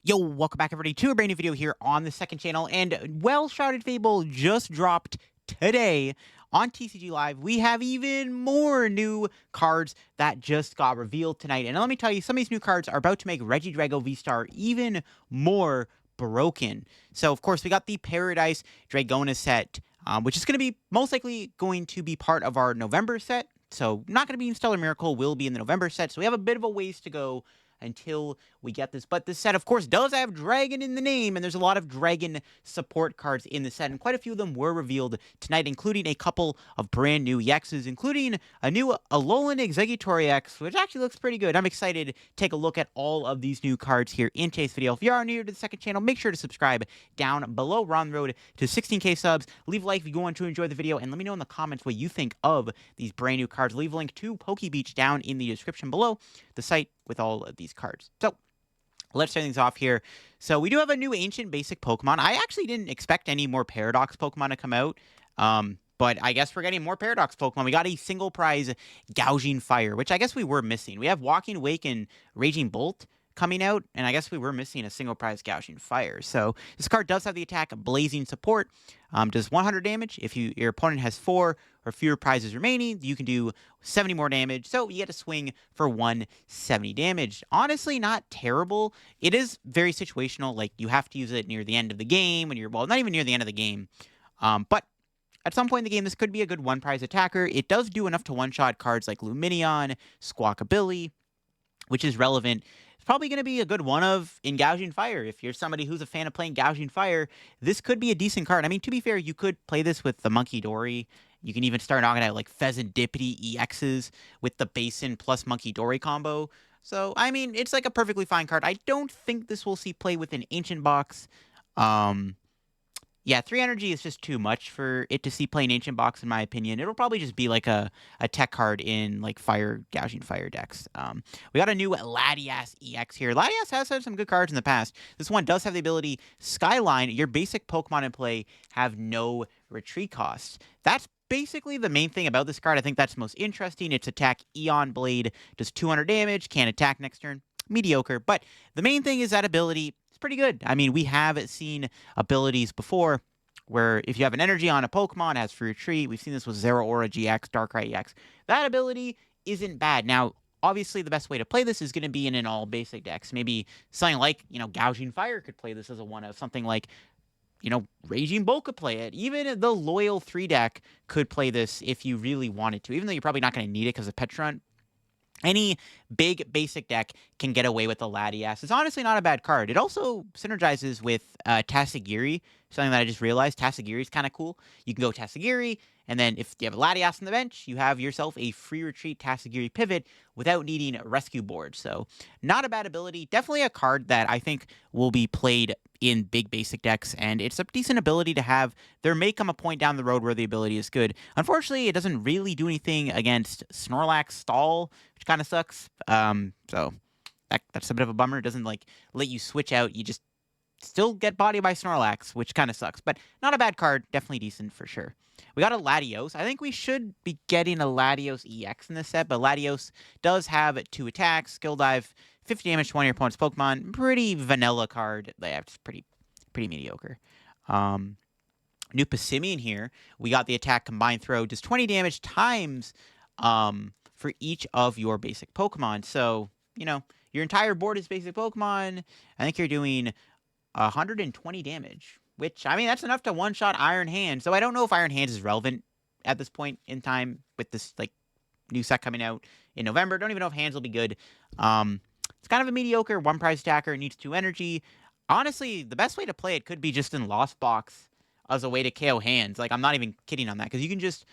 Yo, welcome back everybody to a brand new video here on the second channel, and Well Shrouded Fable just dropped today on TCG Live. We have even more new cards that just got revealed tonight, and let me tell you, some of these new cards are about to make Regidrago V-Star even more broken. So, of course, we got the Paradise Dragona set, which is going to be most likely going to be part of our November set. So, not going to be in Stellar Miracle, will be in the November set, so we have a bit of a ways to go until we get this. But this set, of course, does have Dragon in the name, and there's a lot of Dragon support cards in the set, and quite a few of them were revealed tonight, including a couple of brand new EXs, including a new Alolan Executory EX, which actually looks pretty good. I'm excited to take a look at all of these new cards here in today's video. If you are new to the second channel, make sure to subscribe down below. We're on the road to 16K subs. Leave a like if you go on to enjoy the video, and let me know in the comments what you think of these brand new cards. Leave a link to Pokebeach down in the description below, the site with all of these cards. So, let's start things off here. So, we do have a new Ancient Basic Pokemon. I actually didn't expect any more Paradox Pokemon to come out. But I guess we're getting more Paradox Pokemon. We got a single prize Gouging Fire, which I guess we were missing. We have Walking Wake and Raging Bolt coming out, and I guess we were missing a single prize Gouging Fire. So this card does have the attack Blazing Support. Does 100 damage. If your opponent has 4 or fewer prizes remaining, you can do 70 more damage. So you get to swing for 170 damage. Honestly, not terrible. It is very situational. Like, you have to use it near the end of the game when you're, well, not even near the end of the game. But at some point in the game, this could be a good one-prize attacker. It does do enough to one-shot cards like Luminion, Squawkabilly, which is relevant. It's probably going to be a good one of in Gouging Fire. If you're somebody who's a fan of playing Gouging Fire, this could be a decent card. I mean, to be fair, you could play this with the Monkey Dory. You can even start knocking out like Pheasantipity EXs with the Basin plus Monkey Dory combo. So, I mean, it's like a perfectly fine card. I don't think this will see play with an Ancient Box. Yeah, 3 energy is just too much for it to see play an Ancient Box, in my opinion. It'll probably just be like a tech card in like Gouging Fire decks. We got a new Latias EX here. Latias has had some good cards in the past. This one does have the ability Skyline. Your basic Pokemon in play have no retreat costs. That's basically the main thing about this card. I think that's most interesting. Its attack Eon Blade does 200 damage, can't attack next turn. Mediocre, but the main thing is that ability is pretty good. I mean, we have seen abilities before where if you have an energy on a Pokemon, it has free retreat. We've seen this with Zeraora GX, Darkrai EX. That ability isn't bad. Now, obviously, the best way to play this is going to be in an all-basic decks. Maybe something like, Gouging Fire could play this as a one-of. Something like, Raging Bolt could play it. Even the Loyal 3 deck could play this if you really wanted to, even though you're probably not going to need it because of Petron. Any big basic deck can get away with a Latias. It's honestly not a bad card. It also synergizes with Tassagiri, something that I just realized. Tassagiri is kind of cool. You can go Tassagiri, and then if you have a Latias on the bench, you have yourself a free retreat Tassagiri pivot without needing a rescue board. So, not a bad ability. Definitely a card that I think will be played in big basic decks, and it's a decent ability to have. There may come a point down the road where the ability is good. Unfortunately, it doesn't really do anything against Snorlax Stall, which kind of sucks. So that's a bit of a bummer. It doesn't like let you switch out. You just still get bodied by Snorlax, which kind of sucks. But not a bad card. Definitely decent for sure. We got a Latios. I think we should be getting a Latios EX in this set, but Latios does have 2 attacks, skill dive, 50 damage to one of your opponent's Pokemon. Pretty vanilla card. Yeah, it's pretty mediocre. New Passimian here. We got the attack Combined Throw. Does 20 damage times for each of your basic Pokemon. So, your entire board is basic Pokemon. I think you're doing 120 damage, which, I mean, that's enough to one-shot Iron Hand. So I don't know if Iron Hands is relevant at this point in time with this, like, new set coming out in November. Don't even know if Hands will be good. It's kind of a mediocre one-prize attacker. It needs 2 energy. Honestly, the best way to play it could be just in Lost Box as a way to KO Hands. Like, I'm not even kidding on that, because you can just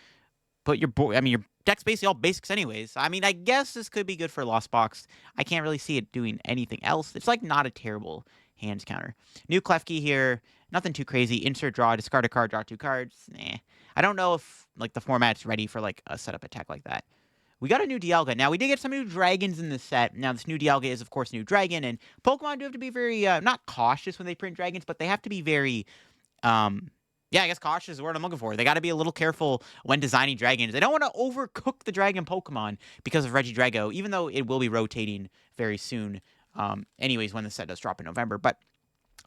put your board. I mean, your deck's basically all basics anyways. I mean, I guess this could be good for Lost Box. I can't really see it doing anything else. It's like not a terrible Hands counter. New Klefki here. Nothing too crazy. Insert draw, discard a card, draw 2 cards. I don't know if like the format's ready for like a setup attack like that. We got a new Dialga. Now, we did get some new dragons in this set. Now, this new Dialga is, of course, new dragon, and Pokemon do have to be very, not cautious when they print dragons, but they have to be very, yeah, I guess cautious is the word I'm looking for. They got to be a little careful when designing dragons. They don't want to overcook the dragon Pokemon because of Regidrago, even though it will be rotating very soon. anyways, when the set does drop in November. But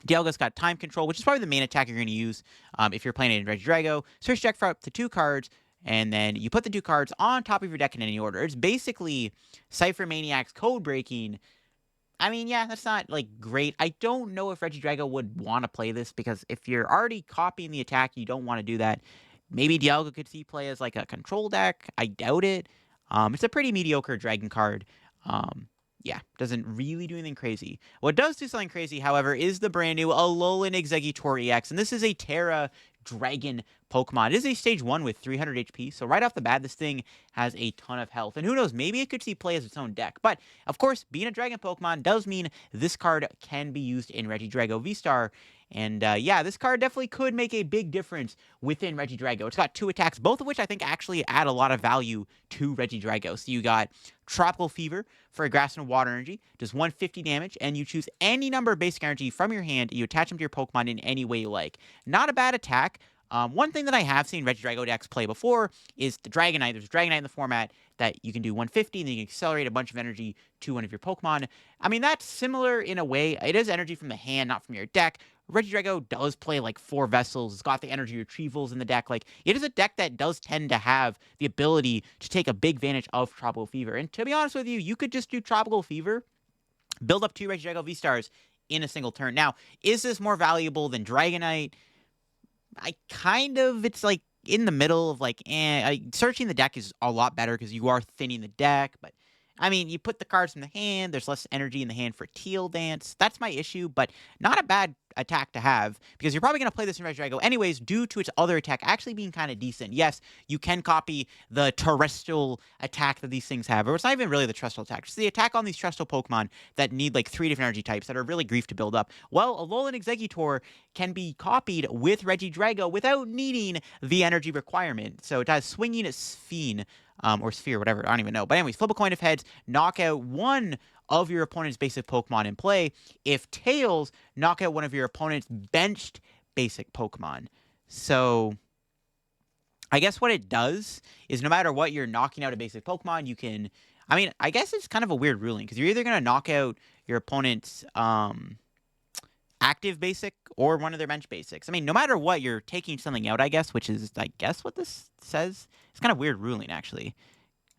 Dialga's got Time Control, which is probably the main attack you're going to use if you're playing it in Regidrago. Search deck for up to 2 cards, and then you put the 2 cards on top of your deck in any order. It's basically Cypher Maniac's code breaking. I mean, yeah, that's not, like, great. I don't know if Regidrago would want to play this, because if you're already copying the attack, you don't want to do that. Maybe Dialga could see play as, like, a control deck. I doubt it. It's a pretty mediocre Dragon card. Yeah, doesn't really do anything crazy. What does do something crazy, however, is the brand new Alolan Exeggutor EX, and this is a Terra Dragon Pokemon. It is a Stage 1 with 300 HP, so right off the bat, this thing has a ton of health. And who knows, maybe it could see play as its own deck. But, of course, being a Dragon Pokemon does mean this card can be used in Regidrago V-Star. And, yeah, this card definitely could make a big difference within Regidrago. It's got 2 attacks, both of which I think actually add a lot of value to Regidrago. So you got Tropical Fever for a Grass and Water Energy, does 150 damage, and you choose any number of basic energy from your hand, and you attach them to your Pokemon in any way you like. Not a bad attack. One thing that I have seen Regidrago decks play before is the Dragonite. There's Dragonite in the format that you can do 150, and then you can accelerate a bunch of energy to one of your Pokemon. I mean, that's similar in a way. It is energy from the hand, not from your deck. Regidrago does play like 4 vessels. It's got the energy retrievals in the deck. Like, it is a deck that does tend to have the ability to take a big advantage of Tropical Fever. And to be honest with you, you could just do Tropical Fever, build up 2 Regidrago V-Stars in a single turn. Now, is this more valuable than Dragonite? It's like in the middle of like, searching the deck is a lot better because you are thinning the deck, but I mean, you put the cards in the hand, there's less energy in the hand for Teal Dance. That's my issue, but not a bad attack to have, because you're probably going to play this in Regidrago anyways, due to its other attack actually being kind of decent. Yes, you can copy the terrestrial attack that these things have, or it's not even really the terrestrial attack. It's the attack on these terrestrial Pokemon that need like 3 different energy types that are really grief to build up. Well, Alolan Exeggutor can be copied with Regidrago without needing the energy requirement. So it has Swinging Sphere, or Sphere, whatever, I don't even know. But anyways, flip a coin of heads, knock out one of your opponent's basic Pokemon in play. If tails, knock out one of your opponent's benched basic Pokemon. So I guess what it does is no matter what, you're knocking out a basic Pokemon, you can... I mean, I guess it's kind of a weird ruling, because you're either going to knock out your opponent's active basic or one of their bench basics. I mean, no matter what, you're taking something out, I guess, which is, I guess, what this says. It's kind of weird ruling, actually.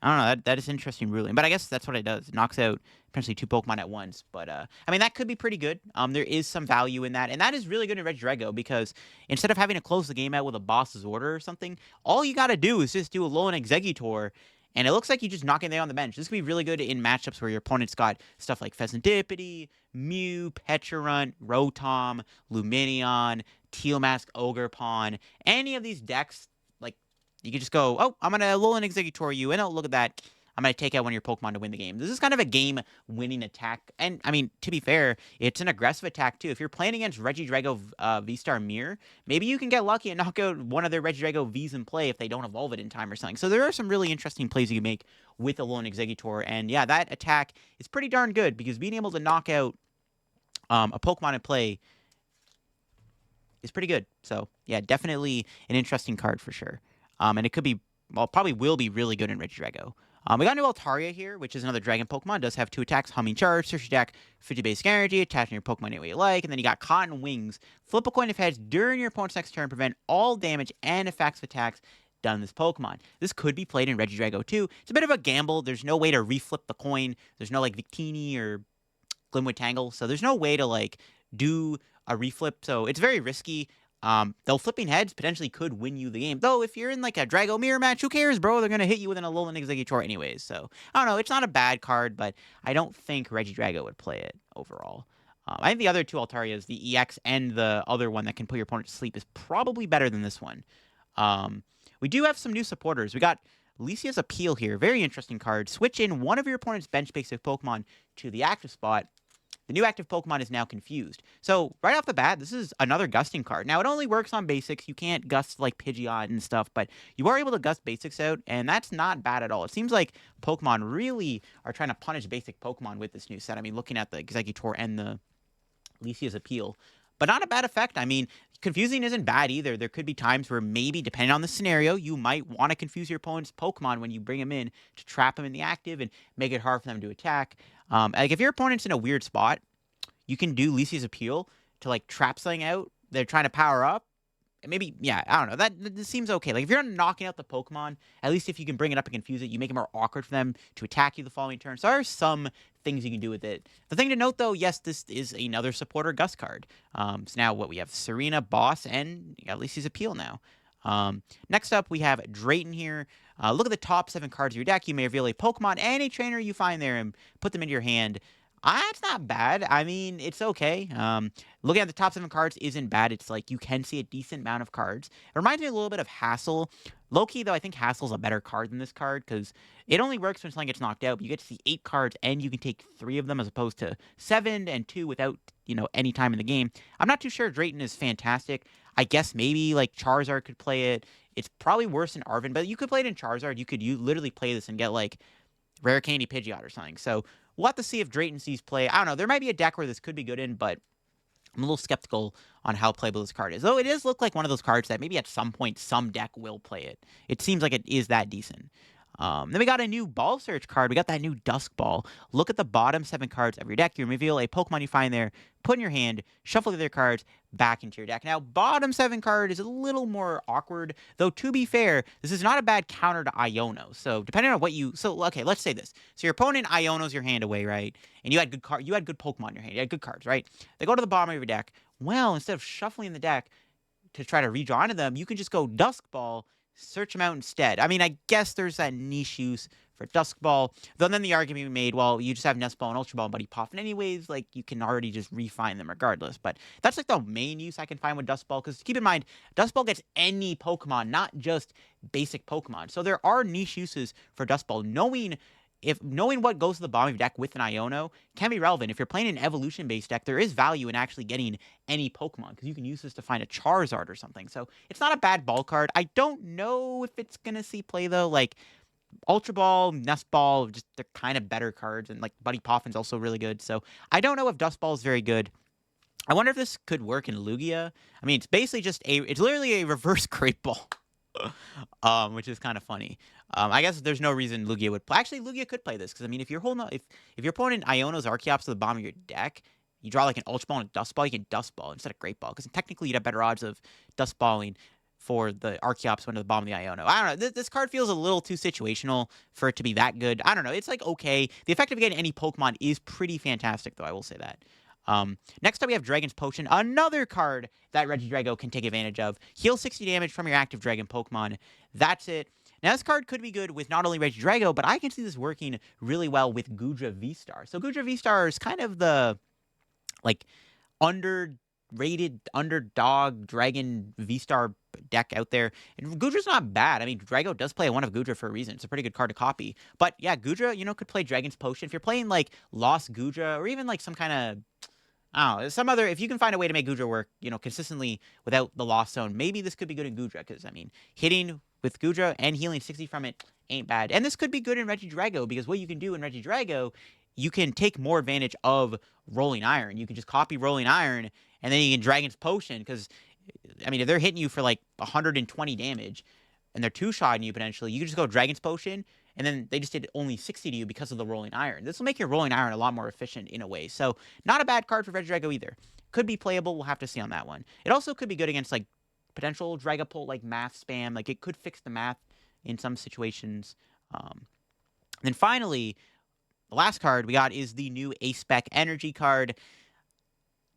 I don't know, that is interesting ruling. But I guess that's what it does. It knocks out potentially 2 Pokemon at once. But, I mean, that could be pretty good. There is some value in that. And that is really good in Regidrago, because instead of having to close the game out with a boss's order or something, all you got to do is just do a Alolan Exeggutor, and it looks like you just knock it there on the bench. This could be really good in matchups where your opponent's got stuff like Pheasantipity, Mew, Pecharunt, Rotom, Lumineon, Teal Mask, Ogerpon. Any of these decks, like, you could just go, oh, I'm going to Alolan Exeggutor you, and oh, look at that. I'm going to take out one of your Pokemon to win the game. This is kind of a game-winning attack. And, I mean, to be fair, it's an aggressive attack, too. If you're playing against Regidrago V-Star Mirror, maybe you can get lucky and knock out one of their Regidrago Vs in play if they don't evolve it in time or something. So there are some really interesting plays you can make with Alolan Exeggutor. And, yeah, that attack is pretty darn good, because being able to knock out a Pokemon in play is pretty good. So, yeah, definitely an interesting card for sure. And it could be, well, probably will be really good in Regidrago. We got a new Altaria here, which is another Dragon Pokemon. It does have 2 attacks, Humming Charge, search your deck, 50 basic energy, attaching your Pokemon any way you like, and then you got Cotton Wings. Flip a coin of heads during your opponent's next turn, prevent all damage and effects of attacks done this Pokemon. This could be played in Regidrago too. It's a bit of a gamble. There's no way to reflip the coin. There's no like Victini or Glimwood Tangle, so there's no way to like do a reflip, so it's very risky. Though flipping heads potentially could win you the game. Though, if you're in, like, a Drago Mirror match, who cares, bro? They're gonna hit you with an Alolan Exeggutor anyways. So, I don't know. It's not a bad card, but I don't think Regidrago would play it overall. I think the other 2 Altarias, the EX and the other one that can put your opponent to sleep, is probably better than this one. We do have some new supporters. We got Licia's Appeal here. Very interesting card. Switch in one of your opponent's bench basic Pokemon to the active spot. The new active Pokemon is now Confused. So, right off the bat, this is another gusting card. Now, it only works on basics. You can't gust, like, Pidgeot and stuff, but you are able to gust basics out, and that's not bad at all. It seems like Pokemon really are trying to punish basic Pokemon with this new set. I mean, looking at the Exeggutor and the Licia's Appeal. but not a bad effect. I mean, confusing isn't bad either. There could be times where maybe, depending on the scenario, you might want to confuse your opponent's Pokemon when you bring them in to trap them in the active and make it hard for them to attack. Like if your opponent's in a weird spot, you can do Lisia's Appeal to like trap something out. They're trying to power up. Maybe, yeah, I don't know. That seems okay. Like if you're not knocking out the Pokemon, at least if you can bring it up and confuse it, you make it more awkward for them to attack you the following turn. So there are some things you can do with it. The thing to note, though, yes, this is another supporter Gus card. So now what we have: Serena, Boss, and at least his Appeal now. Next up, we have Drayton here. Look at the top 7 cards of your deck. You may reveal a Pokemon and a trainer you find there and put them into your hand. It's not bad. I mean, it's okay. Looking at the top 7 cards isn't bad. It's like you can see a decent amount of cards. It reminds me a little bit of Hassel. Low-key, though, I think Hassel's a better card than this card because it only works when something gets knocked out. But you get to see 8 cards, and you can take 3 of them as opposed to 7 and 2 without, any time in the game. I'm not too sure Drayton is fantastic. I guess maybe, like, Charizard could play it. It's probably worse than Arven, but you could play it in Charizard. You literally play this and get, like, Rare Candy Pidgeot or something. So we'll have to see if Drayton sees play. I don't know. There might be a deck where this could be good in, but I'm a little skeptical on how playable this card is. Though it does look like one of those cards that maybe at some point some deck will play it. It seems like it is that decent. Then we got a new Ball Search card. We got that new Dusk Ball. Look at the bottom 7 cards of your deck. You reveal a Pokemon you find there, put in your hand, shuffle the other cards back into your deck. Now, bottom 7 card is a little more awkward, though to be fair, this is not a bad counter to Iono. So depending on what you... So, okay, let's say this. So your opponent Ionos your hand away, right? And you had good Pokemon in your hand. You had good cards, right? They go to the bottom of your deck. Well, instead of shuffling the deck to try to redraw into them, you can just go Dusk Ball, search them out instead. I mean, I guess there's that niche use for Dusk Ball. Though then the argument we made, well, you just have Nest Ball and Ultra Ball and Buddy Poffin anyways, like, you can already just refine them regardless. But that's, like, the main use I can find with Dusk Ball, because keep in mind, Dusk Ball gets any Pokemon, not just basic Pokemon. So there are niche uses for Dusk Ball. Knowing what goes to the bottom of your deck with an Iono can be relevant. If you're playing an evolution-based deck, there is value in actually getting any Pokemon, because you can use this to find a Charizard or something. So it's not a bad ball card. I don't know if it's going to see play, though. Like, Ultra Ball, Nest Ball, just they're kind of better cards, and, like, Buddy Poffin's also really good. So I don't know if Dusk Ball is very good. I wonder if this could work in Lugia. I mean, it's basically it's literally a reverse Great Ball. Which is kind of funny. I guess there's no reason Lugia would play. Actually, Lugia could play this, because I mean, if your opponent Iono's Archeops to the bottom of your deck, you draw like an Ultra Ball and a Dust Ball, you can Dust Ball instead of Great Ball, because technically you'd have better odds of Dust Balling for the Archeops one to the bottom of the Iono. I don't know. This card feels a little too situational for it to be that good. I don't know. It's like okay. The effect of getting any Pokemon is pretty fantastic, though. I will say that. Next up, we have Dragon's Potion, another card that Regidrago can take advantage of. Heal 60 damage from your active Dragon Pokemon. That's it. Now, this card could be good with not only Regidrago, but I can see this working really well with Goodra V-Star. So Goodra V-Star is kind of the, like, underrated underdog Dragon V-Star deck out there. And Goodra's not bad. I mean, Drago does play one of Goodra for a reason. It's a pretty good card to copy. But yeah, Goodra, could play Dragon's Potion. If you're playing, like, Lost Goodra, or even, like, some kind of... I don't know, if you can find a way to make Goodra work, consistently without the Lost Zone, maybe this could be good in Goodra, because, I mean, hitting with Goodra and healing 60 from it ain't bad. And this could be good in Regidrago, because what you can do in Regidrago, you can take more advantage of Rolling Iron. You can just copy Rolling Iron, and then you can Dragon's Potion, because, I mean, if they're hitting you for, like, 120 damage, and they're two-shotting you potentially, you can just go Dragon's Potion, and then they just did only 60 to you because of the Rolling Iron. This will make your Rolling Iron a lot more efficient in a way. So, not a bad card for Regidrago either. Could be playable. We'll have to see on that one. It also could be good against, like, potential Dragapult, like, math spam. Like, it could fix the math in some situations. Then finally, the last card we got is the new A-Spec Energy card.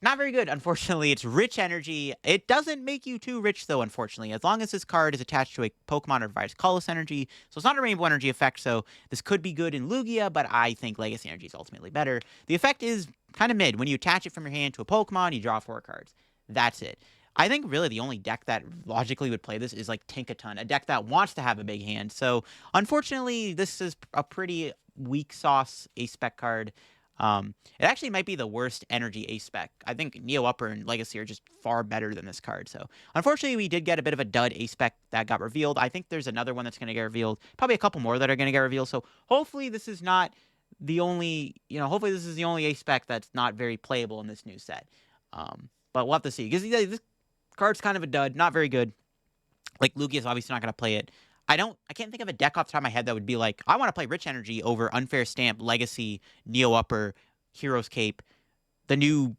Not very good, unfortunately. It's rich energy. It doesn't make you too rich, though, unfortunately, as long as this card is attached to a Pokemon or provides colorless energy. So it's not a rainbow energy effect, so this could be good in Lugia, but I think Legacy Energy is ultimately better. The effect is kind of mid. When you attach it from your hand to a Pokemon, you draw 4 cards. That's it. I think really the only deck that logically would play this is like Tinkaton, a deck that wants to have a big hand. So unfortunately, this is a pretty weak sauce A-Spec card. It actually might be the worst energy A-Spec. I think Neo Upper and Legacy are just far better than this card. So, unfortunately, we did get a bit of a dud A-Spec that got revealed. I think there's another one that's going to get revealed. Probably a couple more that are going to get revealed. So, hopefully this is not the only, hopefully this is the only A-Spec that's not very playable in this new set. But we'll have to see. Because this card's kind of a dud. Not very good. Like, Lugia's obviously not going to play it. I can't think of a deck off the top of my head that would be like, I want to play Rich Energy over Unfair Stamp, Legacy, Neo Upper, Hero's Cape, the new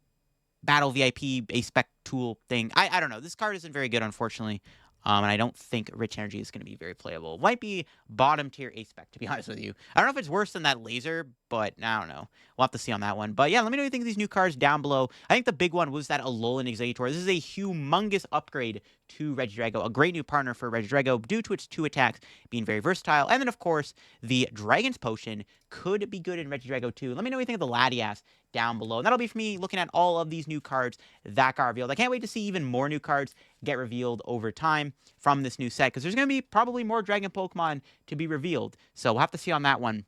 Battle VIP A-Spec tool thing. I don't know. This card isn't very good, unfortunately. And I don't think Rich Energy is going to be very playable. Might be bottom tier A-Spec, to be honest with you. I don't know if it's worse than that laser, but I don't know. We'll have to see on that one. But yeah, let me know what you think of these new cards down below. I think the big one was that Alolan Exeggutor. This is a humongous upgrade to Regidrago. A great new partner for Regidrago due to its 2 attacks being very versatile. And then, of course, the Dragon's Potion could be good in Regidrago too. Let me know what you think of the Latias down below. And that'll be for me looking at all of these new cards that got revealed. I can't wait to see even more new cards get revealed over time from this new set, because there's going to be probably more Dragon Pokemon to be revealed. So we'll have to see on that one.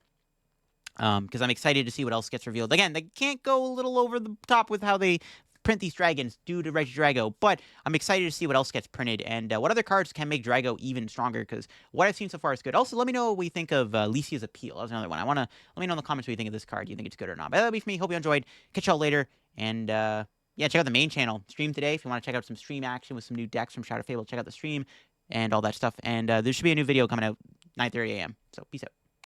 Because I'm excited to see what else gets revealed. Again, they can't go a little over the top with how they print these dragons due to Regidrago, but I'm excited to see what else gets printed and what other cards can make Drago even stronger, because what I've seen so far is good. Also, let me know what you think of Lisia's Appeal. That was another one. Let me know in the comments what you think of this card. Do you think it's good or not? But that'll be for me. Hope you enjoyed. Catch y'all later. And yeah, check out the main channel. Stream today if you want to check out some stream action with some new decks from Shadow Fable. Check out the stream and all that stuff. And there should be a new video coming out 9:30 a.m. So peace out.